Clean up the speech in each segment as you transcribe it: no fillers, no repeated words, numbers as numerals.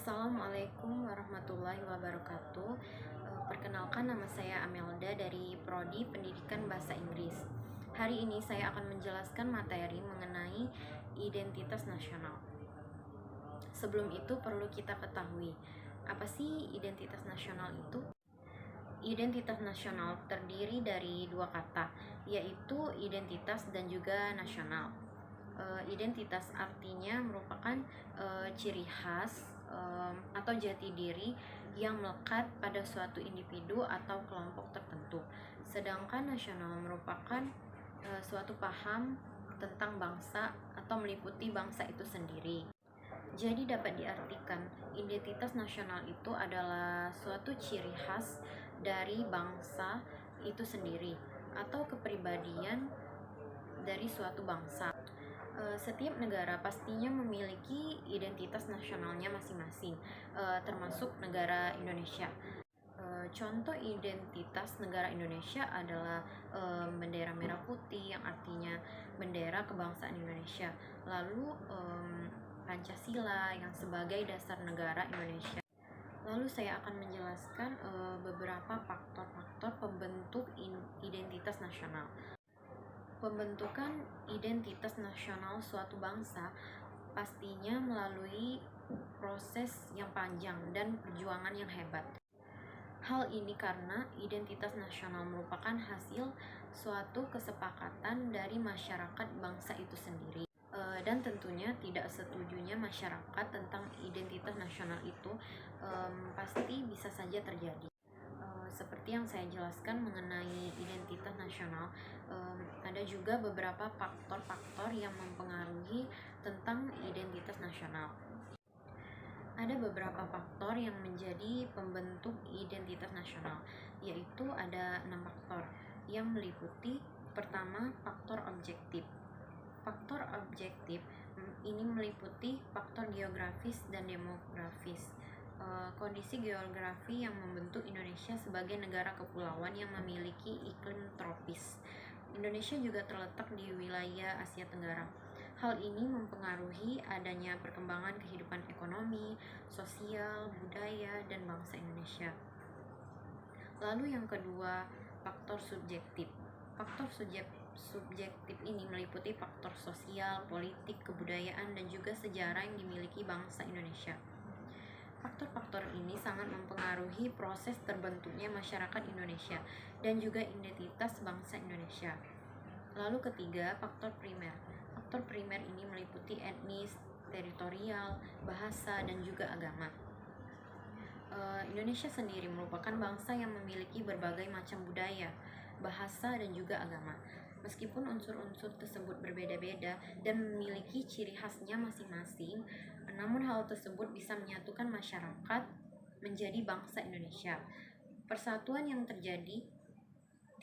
Assalamualaikum warahmatullahi wabarakatuh. Perkenalkan, nama saya Amelda dari Prodi Pendidikan Bahasa Inggris. Hari ini saya akan menjelaskan materi mengenai identitas nasional. Sebelum itu perlu kita ketahui, apa sih identitas nasional itu? Identitas nasional terdiri dari dua kata, yaitu identitas dan juga nasional. Identitas artinya merupakan ciri khas atau jati diri yang melekat pada suatu individu atau kelompok tertentu. Sedangkan nasional merupakan suatu paham tentang bangsa atau meliputi bangsa itu sendiri. Jadi dapat diartikan, identitas nasional itu adalah suatu ciri khas dari bangsa itu sendiri atau kepribadian dari suatu bangsa. Setiap negara pastinya memiliki identitas nasionalnya masing-masing, termasuk negara Indonesia. Contoh identitas negara Indonesia adalah bendera merah putih yang artinya bendera kebangsaan Indonesia. Lalu Pancasila yang sebagai dasar negara Indonesia. Lalu saya akan menjelaskan beberapa faktor-faktor pembentuk identitas nasional. Pembentukan identitas nasional suatu bangsa pastinya melalui proses yang panjang dan perjuangan yang hebat. Hal ini karena identitas nasional merupakan hasil suatu kesepakatan dari masyarakat bangsa itu sendiri. Dan tentunya tidak setujunya masyarakat tentang identitas nasional itu pasti bisa saja terjadi. Seperti yang saya jelaskan mengenai identitas nasional, ada juga beberapa faktor-faktor yang mempengaruhi tentang identitas nasional. Ada beberapa faktor yang menjadi pembentuk identitas nasional, yaitu ada 6 faktor yang meliputi: pertama, faktor objektif. Faktor objektif ini meliputi faktor geografis dan demografis. Kondisi geografi yang membentuk Indonesia sebagai negara kepulauan yang memiliki iklim tropis. Indonesia juga terletak di wilayah Asia Tenggara. Hal ini mempengaruhi adanya perkembangan kehidupan ekonomi, sosial, budaya, dan bangsa Indonesia. Lalu yang kedua, faktor subjektif. Faktor subjektif ini meliputi faktor sosial, politik, kebudayaan, dan juga sejarah yang dimiliki bangsa Indonesia. Faktor-faktor ini sangat mempengaruhi proses terbentuknya masyarakat Indonesia dan juga identitas bangsa Indonesia. Lalu ketiga, faktor primer. Faktor primer ini meliputi etnis, teritorial, bahasa, dan juga agama. Indonesia sendiri merupakan bangsa yang memiliki berbagai macam budaya, bahasa, dan juga agama. Meskipun unsur-unsur tersebut berbeda-beda dan memiliki ciri khasnya masing-masing, namun hal tersebut bisa menyatukan masyarakat menjadi bangsa Indonesia. Persatuan yang terjadi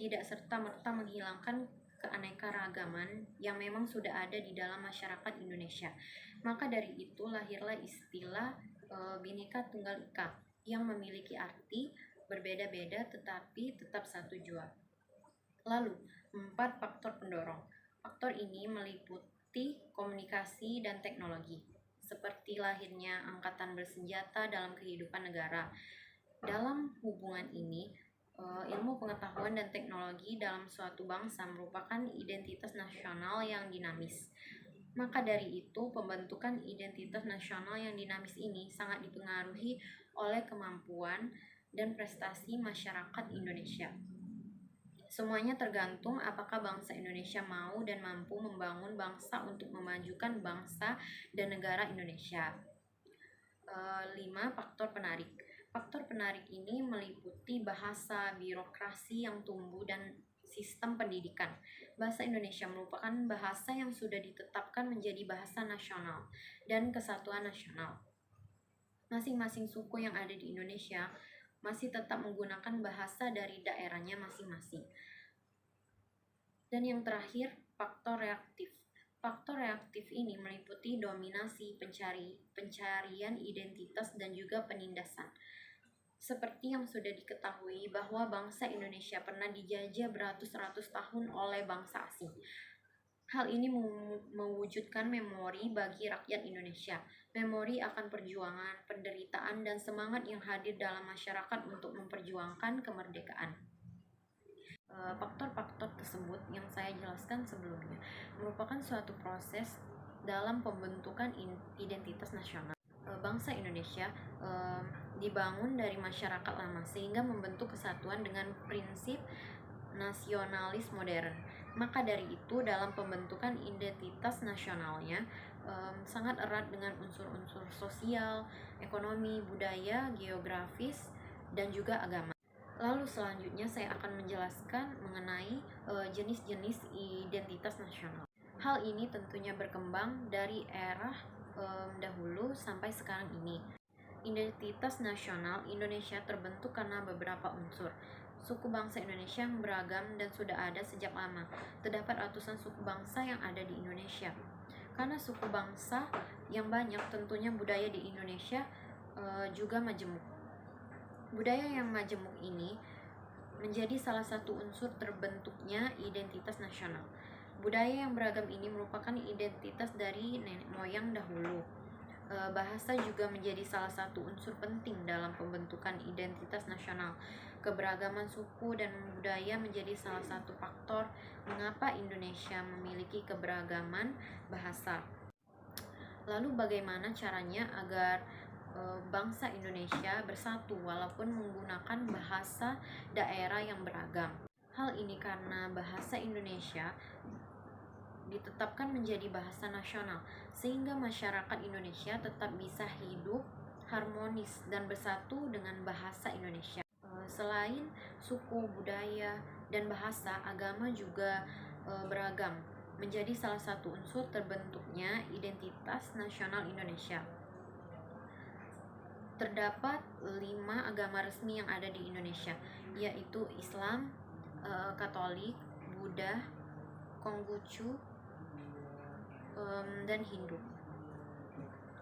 tidak serta-merta menghilangkan keanekaragaman yang memang sudah ada di dalam masyarakat Indonesia. Maka dari itu lahirlah istilah Bhinneka Tunggal Ika yang memiliki arti berbeda-beda tetapi tetap satu jua. Lalu, 4 faktor pendorong. Faktor ini meliputi komunikasi dan teknologi, seperti lahirnya angkatan bersenjata dalam kehidupan negara. Dalam hubungan ini, ilmu pengetahuan dan teknologi dalam suatu bangsa merupakan identitas nasional yang dinamis. Maka dari itu, pembentukan identitas nasional yang dinamis ini sangat dipengaruhi oleh kemampuan dan prestasi masyarakat Indonesia. Semuanya tergantung apakah bangsa Indonesia mau dan mampu membangun bangsa untuk memajukan bangsa dan negara Indonesia. 5. Faktor penarik. Faktor penarik ini meliputi bahasa, birokrasi yang tumbuh, dan sistem pendidikan. Bahasa Indonesia merupakan bahasa yang sudah ditetapkan menjadi bahasa nasional dan kesatuan nasional. Masing-masing suku yang ada di Indonesia masih tetap menggunakan bahasa dari daerahnya masing-masing. Dan yang terakhir, faktor reaktif. Faktor reaktif ini meliputi dominasi, pencarian identitas, dan juga penindasan. Seperti yang sudah diketahui bahwa bangsa Indonesia pernah dijajah beratus-ratus tahun oleh bangsa asing. Hal ini mewujudkan memori bagi rakyat Indonesia, memori akan perjuangan, penderitaan, dan semangat yang hadir dalam masyarakat untuk memperjuangkan kemerdekaan. Faktor-faktor tersebut yang saya jelaskan sebelumnya merupakan suatu proses dalam pembentukan identitas nasional. Bangsa Indonesia dibangun dari masyarakat lama sehingga membentuk kesatuan dengan prinsip nasionalis modern. Maka dari itu dalam pembentukan identitas nasionalnya sangat erat dengan unsur-unsur sosial, ekonomi, budaya, geografis, dan juga agama. Lalu selanjutnya saya akan menjelaskan mengenai jenis-jenis identitas nasional. Hal ini tentunya berkembang dari era dahulu sampai sekarang ini. Identitas nasional Indonesia terbentuk karena beberapa unsur. Suku bangsa Indonesia yang beragam dan sudah ada sejak lama. Terdapat ratusan suku bangsa yang ada di Indonesia. Karena suku bangsa yang banyak, tentunya budaya di Indonesia juga majemuk. Budaya yang majemuk ini menjadi salah satu unsur terbentuknya identitas nasional. Budaya yang beragam ini merupakan identitas dari nenek moyang dahulu. Bahasa juga menjadi salah satu unsur penting dalam pembentukan identitas nasional. Keberagaman suku dan budaya menjadi salah satu faktor mengapa Indonesia memiliki keberagaman bahasa. Lalu bagaimana caranya agar bangsa Indonesia bersatu walaupun menggunakan bahasa daerah yang beragam? Hal ini karena bahasa Indonesia ditetapkan menjadi bahasa nasional sehingga masyarakat Indonesia tetap bisa hidup harmonis dan bersatu dengan bahasa Indonesia. Selain suku, budaya, dan bahasa, agama juga beragam menjadi salah satu unsur terbentuknya identitas nasional Indonesia. Terdapat 5 agama resmi yang ada di Indonesia, yaitu Islam, Katolik, Buddha, Konghucu, dan Hindu.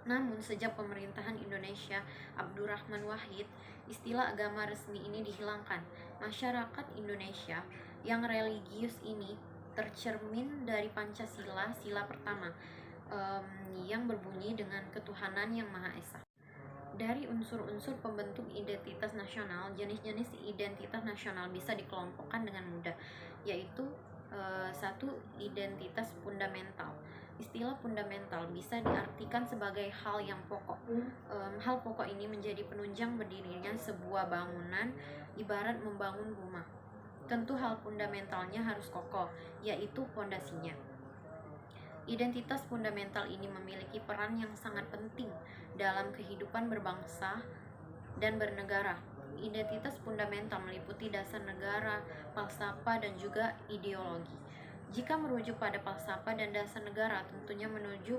Namun sejak pemerintahan Indonesia Abdurrahman Wahid, istilah agama resmi ini dihilangkan. Masyarakat Indonesia yang religius ini tercermin dari Pancasila, sila pertama, yang berbunyi dengan ketuhanan yang Maha Esa. Dari unsur-unsur pembentuk identitas nasional, jenis-jenis identitas nasional bisa dikelompokkan dengan mudah, yaitu 1. Identitas fundamental. Istilah fundamental bisa diartikan sebagai hal yang pokok. Hal pokok ini menjadi penunjang berdirinya sebuah bangunan, ibarat membangun rumah. Tentu hal fundamentalnya harus kokoh, yaitu fondasinya. Identitas fundamental ini memiliki peran yang sangat penting dalam kehidupan berbangsa dan bernegara. Identitas fundamental meliputi dasar negara, falsafah, dan juga ideologi. Jika merujuk pada falsafah dan dasar negara, tentunya menuju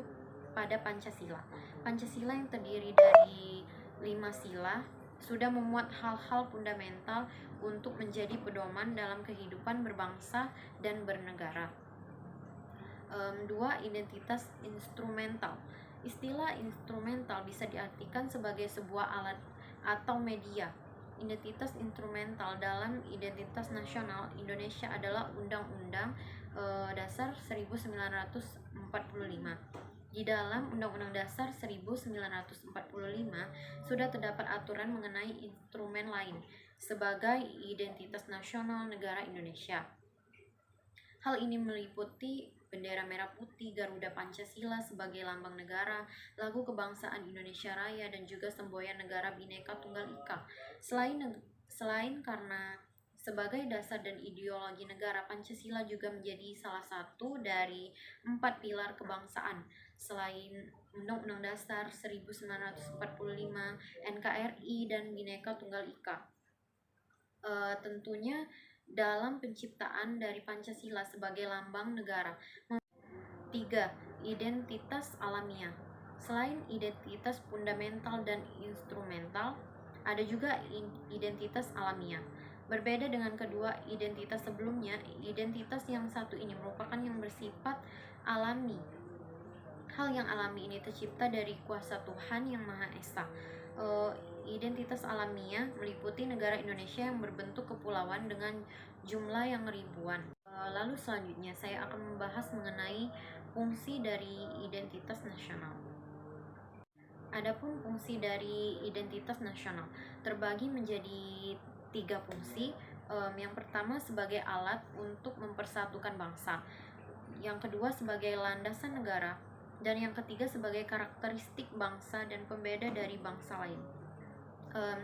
pada Pancasila. Pancasila yang terdiri dari 5 sila sudah memuat hal-hal fundamental untuk menjadi pedoman dalam kehidupan berbangsa dan bernegara. 2. Identitas instrumental. Istilah instrumental bisa diartikan sebagai sebuah alat atau media. Identitas instrumental dalam identitas nasional Indonesia adalah Undang-Undang Dasar 1945. Di dalam Undang-Undang Dasar 1945 sudah terdapat aturan mengenai instrumen lain sebagai identitas nasional negara Indonesia. Hal ini meliputi bendera merah putih, Garuda Pancasila sebagai lambang negara, lagu kebangsaan Indonesia Raya, dan juga semboyan negara Bhinneka Tunggal Ika. Selain karena sebagai dasar dan ideologi negara, Pancasila juga menjadi salah satu dari 4 pilar kebangsaan. Selain Undang-Undang Dasar 1945, NKRI, dan Bhinneka Tunggal Ika. Tentunya dalam penciptaan dari Pancasila sebagai lambang negara. 3. Identitas alamiah. Selain identitas fundamental dan instrumental, ada juga identitas alamiah. Berbeda dengan kedua identitas sebelumnya, identitas yang satu ini merupakan yang bersifat alami. Hal yang alami ini tercipta dari kuasa Tuhan yang Maha Esa. Identitas alamiah meliputi negara Indonesia yang berbentuk kepulauan dengan jumlah yang ribuan. Lalu selanjutnya saya akan membahas mengenai fungsi dari identitas nasional. Adapun fungsi dari identitas nasional terbagi menjadi 3 fungsi. Yang pertama sebagai alat untuk mempersatukan bangsa, yang kedua sebagai landasan negara, dan yang ketiga sebagai karakteristik bangsa dan pembeda dari bangsa lain.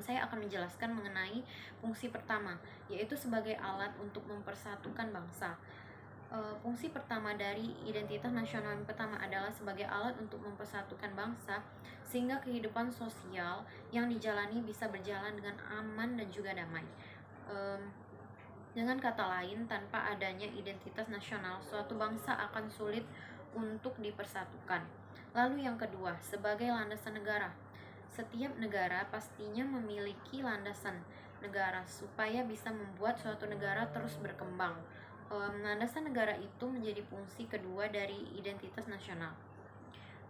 Saya akan menjelaskan mengenai fungsi pertama, yaitu sebagai alat untuk mempersatukan bangsa. Fungsi pertama dari identitas nasional yang pertama adalah sebagai alat untuk mempersatukan bangsa, sehingga kehidupan sosial yang dijalani bisa berjalan dengan aman dan juga damai. Dengan kata lain, tanpa adanya identitas nasional, suatu bangsa akan sulit untuk dipersatukan. Lalu yang kedua, sebagai landasan negara. Setiap negara pastinya memiliki landasan negara supaya bisa membuat suatu negara terus berkembang. Landasan negara itu menjadi fungsi kedua dari identitas nasional.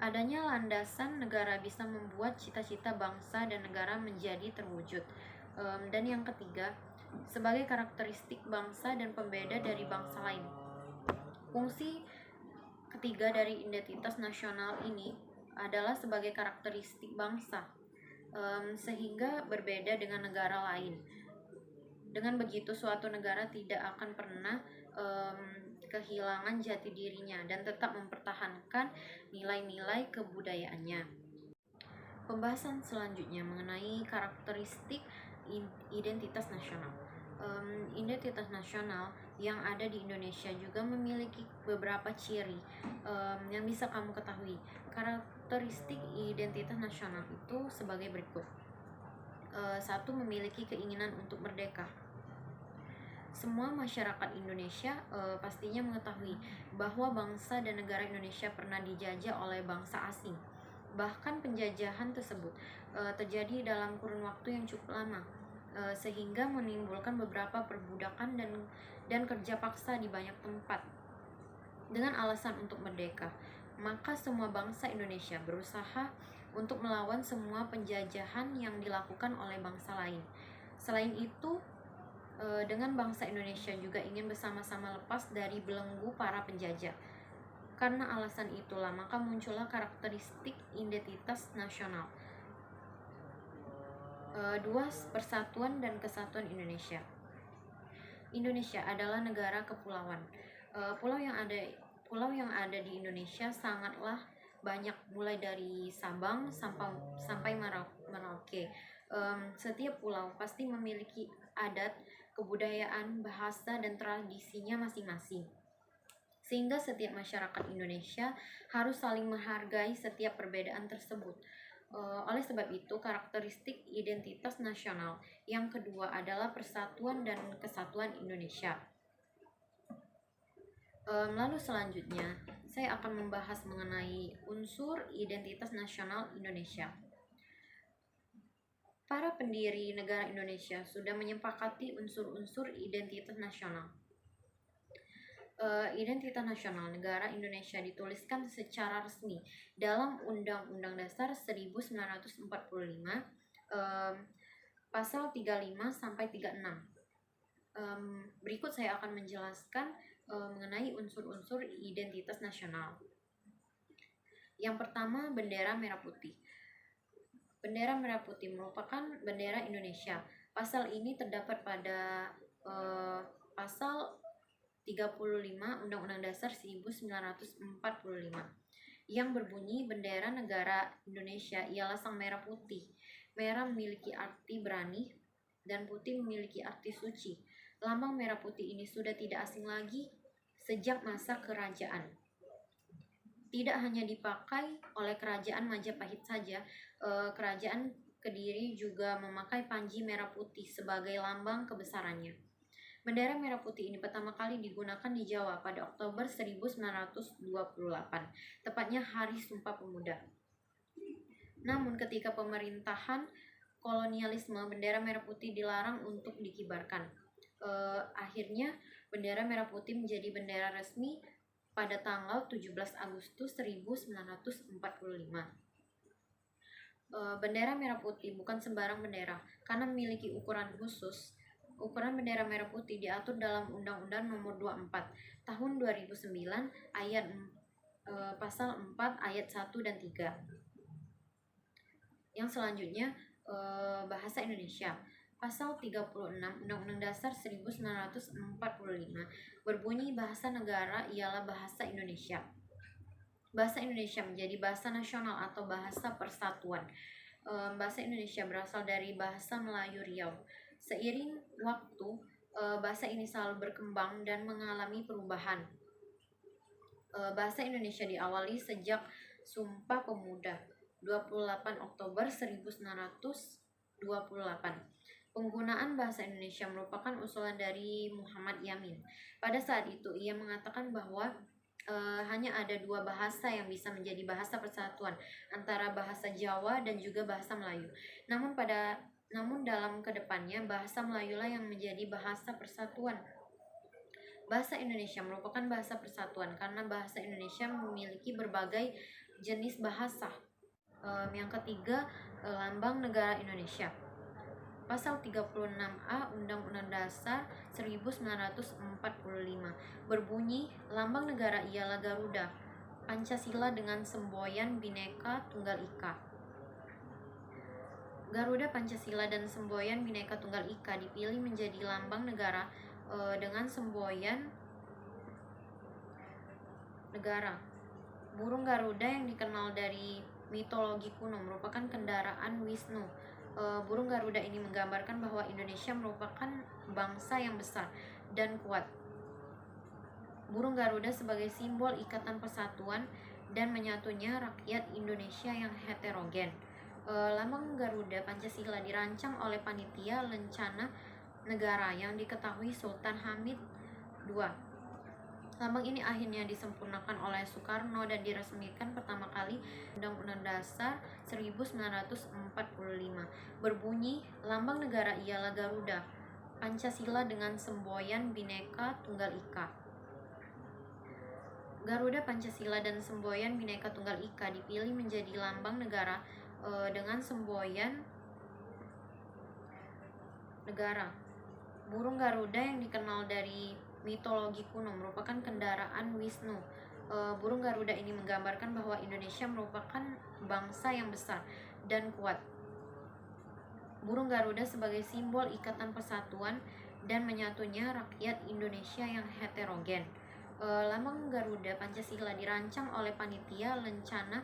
Adanya landasan negara bisa membuat cita-cita bangsa dan negara menjadi terwujud. Dan yang ketiga, sebagai karakteristik bangsa dan pembeda dari bangsa lain. Fungsi ketiga dari identitas nasional ini adalah sebagai karakteristik bangsa, sehingga berbeda dengan negara lain. Dengan begitu, suatu negara tidak akan pernah kehilangan jati dirinya dan tetap mempertahankan nilai-nilai kebudayaannya. Pembahasan selanjutnya mengenai karakteristik identitas nasional. Identitas nasional yang ada di Indonesia juga memiliki beberapa ciri yang bisa kamu ketahui. Karakteristik identitas nasional itu sebagai berikut. 1. Memiliki keinginan untuk merdeka. Semua masyarakat Indonesia pastinya mengetahui bahwa bangsa dan negara Indonesia pernah dijajah oleh bangsa asing. Bahkan penjajahan tersebut terjadi dalam kurun waktu yang cukup lama, sehingga menimbulkan beberapa perbudakan dan kerja paksa di banyak tempat. Dengan alasan untuk merdeka, maka semua bangsa Indonesia berusaha untuk melawan semua penjajahan yang dilakukan oleh bangsa lain. Selain itu, dengan bangsa Indonesia juga ingin bersama-sama lepas dari belenggu para penjajah. Karena alasan itulah maka muncullah karakteristik identitas nasional. 2. Persatuan dan kesatuan Indonesia. Indonesia adalah negara kepulauan. Pulau yang ada di Indonesia sangatlah banyak, mulai dari Sabang sampai Merauke. Setiap pulau pasti memiliki adat, kebudayaan, bahasa, dan tradisinya masing-masing. Sehingga setiap masyarakat Indonesia harus saling menghargai setiap perbedaan tersebut. Oleh sebab itu, karakteristik identitas nasional yang kedua adalah persatuan dan kesatuan Indonesia. Lalu selanjutnya, saya akan membahas mengenai unsur identitas nasional Indonesia. Para pendiri negara Indonesia sudah menyepakati unsur-unsur identitas nasional. Identitas nasional negara Indonesia dituliskan secara resmi dalam Undang-Undang Dasar 1945, pasal 35 sampai 36. Berikut saya akan menjelaskan mengenai unsur-unsur identitas nasional. Yang pertama, bendera merah putih. Bendera merah putih merupakan bendera Indonesia. Pasal ini terdapat pada pasal 35 Undang-Undang Dasar 1945 yang berbunyi bendera negara Indonesia ialah sang merah putih. Merah memiliki arti berani dan putih memiliki arti suci. Lambang merah putih ini sudah tidak asing lagi sejak masa kerajaan. Tidak hanya dipakai oleh kerajaan Majapahit saja, kerajaan Kediri juga memakai panji merah putih sebagai lambang kebesarannya. Bendera merah putih ini pertama kali digunakan di Jawa pada Oktober 1928, tepatnya Hari Sumpah Pemuda. Namun ketika pemerintahan kolonialisme, bendera merah putih dilarang untuk dikibarkan. Akhirnya bendera merah putih menjadi bendera resmi pada tanggal 17 Agustus 1945. Bendera merah putih bukan sembarang bendera karena memiliki ukuran khusus. Ukuran bendera merah putih diatur dalam Undang-Undang Nomor 24 Tahun 2009 ayat pasal 4 ayat 1 dan 3. Yang selanjutnya bahasa Indonesia. Pasal 36 Undang-Undang Dasar 1945 berbunyi bahasa negara ialah bahasa Indonesia. Bahasa Indonesia menjadi bahasa nasional atau bahasa persatuan. Bahasa Indonesia berasal dari bahasa Melayu Riau. Seiring waktu, bahasa ini selalu berkembang dan mengalami perubahan. Bahasa Indonesia diawali sejak Sumpah Pemuda 28 Oktober 1928. Penggunaan bahasa Indonesia merupakan usulan dari Muhammad Yamin. Pada saat itu, ia mengatakan bahwa hanya ada dua bahasa yang bisa menjadi bahasa persatuan, antara bahasa Jawa dan juga bahasa Melayu. Namun dalam kedepannya, bahasa Melayulah yang menjadi bahasa persatuan. Bahasa Indonesia merupakan bahasa persatuan karena bahasa Indonesia memiliki berbagai jenis bahasa. Yang ketiga, lambang negara Indonesia. Pasal 36A Undang-Undang Dasar 1945 berbunyi, lambang negara ialah Garuda, Pancasila dengan semboyan Bhinneka Tunggal Ika. Garuda, Pancasila, dan semboyan Bhinneka Tunggal Ika dipilih menjadi lambang negara dengan semboyan negara. Burung Garuda yang dikenal dari mitologi kuno merupakan kendaraan Wisnu. Burung Garuda ini menggambarkan bahwa Indonesia merupakan bangsa yang besar dan kuat. Burung Garuda sebagai simbol ikatan persatuan dan menyatunya rakyat Indonesia yang heterogen. Lambang Garuda Pancasila dirancang oleh Panitia Lencana Negara yang diketahui Sultan Hamid II. Lambang ini akhirnya disempurnakan oleh Soekarno dan diresmikan pertama kali Undang-Undang Dasar 1945. Berbunyi, lambang negara ialah Garuda, Pancasila dengan semboyan Bhinneka Tunggal Ika. Garuda, Pancasila, dan semboyan Bhinneka Tunggal Ika dipilih menjadi lambang negara dengan semboyan negara. Burung Garuda yang dikenal dari mitologi kuno merupakan kendaraan Wisnu. Burung Garuda ini menggambarkan bahwa Indonesia merupakan bangsa yang besar dan kuat. Burung Garuda sebagai simbol ikatan persatuan dan menyatunya rakyat Indonesia yang heterogen. Lambang Garuda Pancasila dirancang oleh Panitia Lencana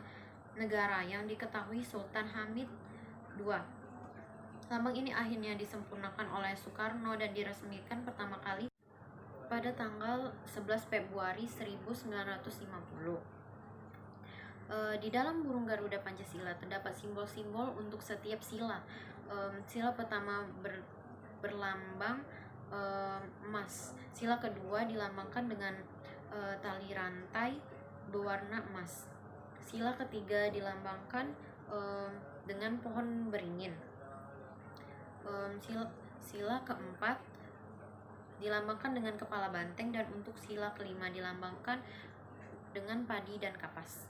Negara yang diketahui Sultan Hamid II. Lambang ini akhirnya disempurnakan oleh Soekarno dan diresmikan pertama kali pada tanggal 11 Februari 1950. Di dalam burung Garuda Pancasila terdapat simbol-simbol untuk setiap sila. Sila pertama berlambang emas. Sila kedua dilambangkan dengan tali rantai berwarna emas. Sila ketiga dilambangkan dengan pohon beringin. Sila keempat dilambangkan dengan kepala banteng, dan untuk sila kelima dilambangkan dengan padi dan kapas.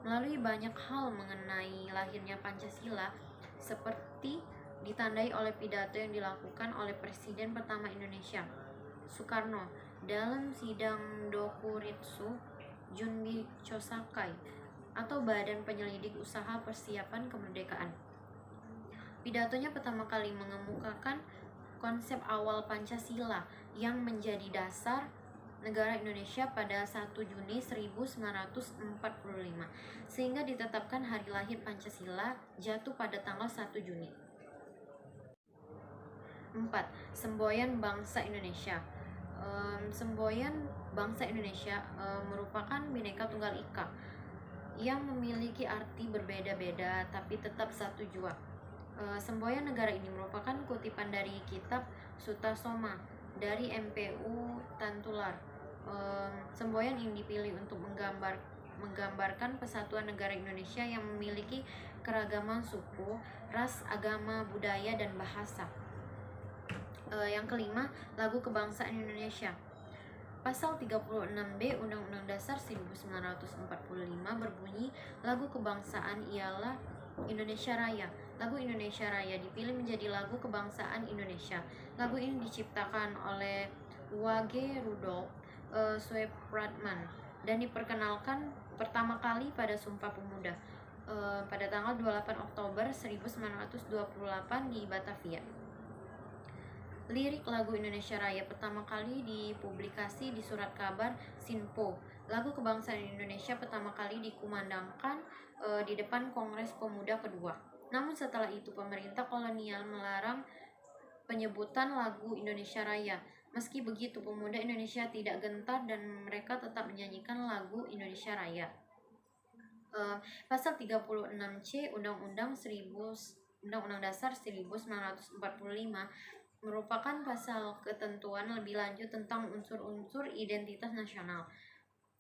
Melalui banyak hal mengenai lahirnya Pancasila, seperti ditandai oleh pidato yang dilakukan oleh Presiden pertama Indonesia, Soekarno, dalam sidang Dokuritsu Junbi Chosakai atau Badan Penyelidik Usaha Persiapan Kemerdekaan. Pidatonya pertama kali mengemukakan konsep awal Pancasila yang menjadi dasar negara Indonesia pada 1 Juni 1945, sehingga ditetapkan hari lahir Pancasila jatuh pada tanggal 1 Juni. 4. Semboyan Bangsa Indonesia. Semboyan Bangsa Indonesia merupakan Bhinneka Tunggal Ika yang memiliki arti berbeda-beda tapi tetap satu jua. Semboyan negara ini merupakan kutipan dari kitab Sutasoma dari MPU Tantular. Semboyan ini dipilih untuk menggambarkan persatuan negara Indonesia yang memiliki keragaman suku, ras, agama, budaya, dan bahasa. Yang kelima, lagu kebangsaan Indonesia. Pasal 36B Undang-Undang Dasar 1945 berbunyi, lagu kebangsaan ialah Indonesia Raya, Lagu Indonesia Raya dipilih menjadi lagu kebangsaan Indonesia. Lagu ini diciptakan oleh Wage Rudolf Supratman dan diperkenalkan pertama kali pada Sumpah Pemuda pada tanggal 28 Oktober 1928 di Batavia. Lirik lagu Indonesia Raya pertama kali dipublikasi di Surat Kabar Sinpo. Lagu kebangsaan Indonesia pertama kali dikumandangkan di depan Kongres Pemuda kedua. Namun setelah itu pemerintah kolonial melarang penyebutan lagu Indonesia Raya. Meski begitu, pemuda Indonesia tidak gentar dan mereka tetap menyanyikan lagu Indonesia Raya. Pasal 36C Undang-Undang Dasar 1945 merupakan pasal ketentuan lebih lanjut tentang unsur-unsur identitas nasional.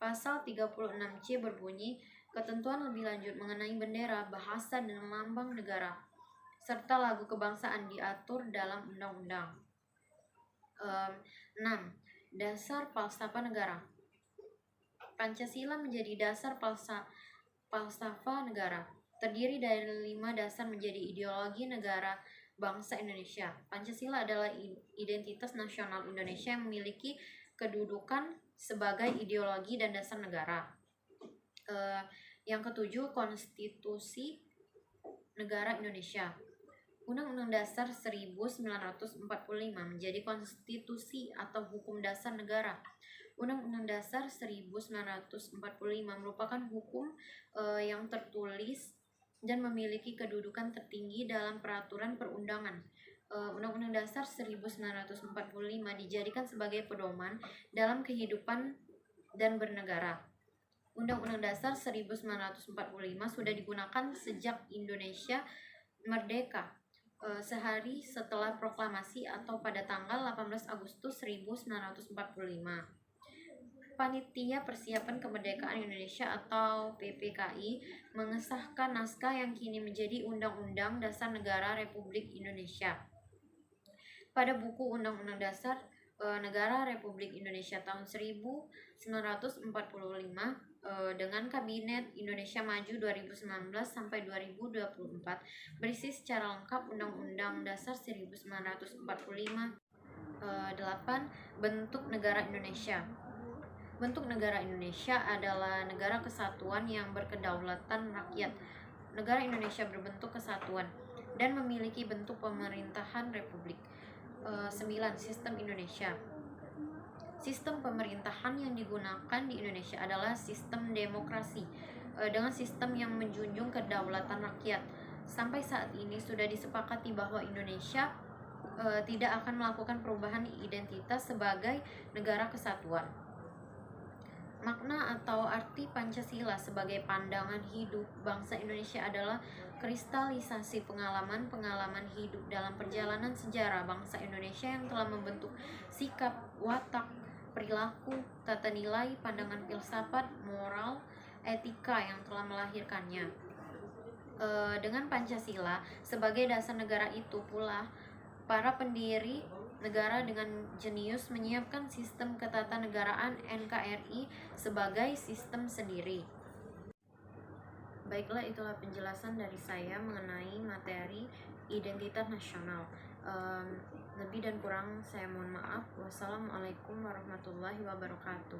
Pasal 36C berbunyi, ketentuan lebih lanjut mengenai bendera, bahasa, dan lambang negara, serta lagu kebangsaan diatur dalam undang-undang. 6. Dasar falsafah negara. Pancasila menjadi dasar falsafah negara. Terdiri dari 5 dasar menjadi ideologi negara bangsa Indonesia. Pancasila adalah identitas nasional Indonesia yang memiliki kedudukan sebagai ideologi dan dasar negara. Yang ketujuh, Konstitusi Negara Indonesia. Undang-Undang Dasar 1945 menjadi konstitusi atau hukum dasar negara. Undang-Undang Dasar 1945 merupakan hukum yang tertulis dan memiliki kedudukan tertinggi dalam peraturan perundangan. Undang-Undang Dasar 1945 dijadikan sebagai pedoman dalam kehidupan dan bernegara. Undang-Undang Dasar 1945 sudah digunakan sejak Indonesia merdeka, sehari setelah proklamasi atau pada tanggal 18 Agustus 1945. Panitia Persiapan Kemerdekaan Indonesia atau PPKI mengesahkan naskah yang kini menjadi Undang-Undang Dasar Negara Republik Indonesia. Pada buku Undang-Undang Dasar Negara Republik Indonesia tahun 1945 dengan Kabinet Indonesia Maju 2019 sampai 2024 berisi secara lengkap Undang-Undang Dasar 1945. 8. Bentuk negara Indonesia. Bentuk negara Indonesia adalah negara kesatuan yang berkedaulatan rakyat. Negara Indonesia berbentuk kesatuan dan memiliki bentuk pemerintahan republik. 9. Sistem Indonesia. Sistem pemerintahan yang digunakan di Indonesia adalah sistem demokrasi dengan sistem yang menjunjung kedaulatan rakyat. Sampai saat ini sudah disepakati bahwa Indonesia tidak akan melakukan perubahan identitas sebagai negara kesatuan. Makna atau arti Pancasila sebagai pandangan hidup bangsa Indonesia adalah kristalisasi pengalaman-pengalaman hidup dalam perjalanan sejarah bangsa Indonesia yang telah membentuk sikap, watak, perilaku, tata nilai, pandangan filsafat, moral, etika yang telah melahirkannya. Dengan Pancasila sebagai dasar negara itu pula, para pendiri negara dengan jenius menyiapkan sistem ketatanegaraan NKRI sebagai sistem sendiri. Baiklah, itulah penjelasan dari saya mengenai materi identitas nasional. Lebih dan kurang saya mohon maaf. Wassalamualaikum warahmatullahi wabarakatuh.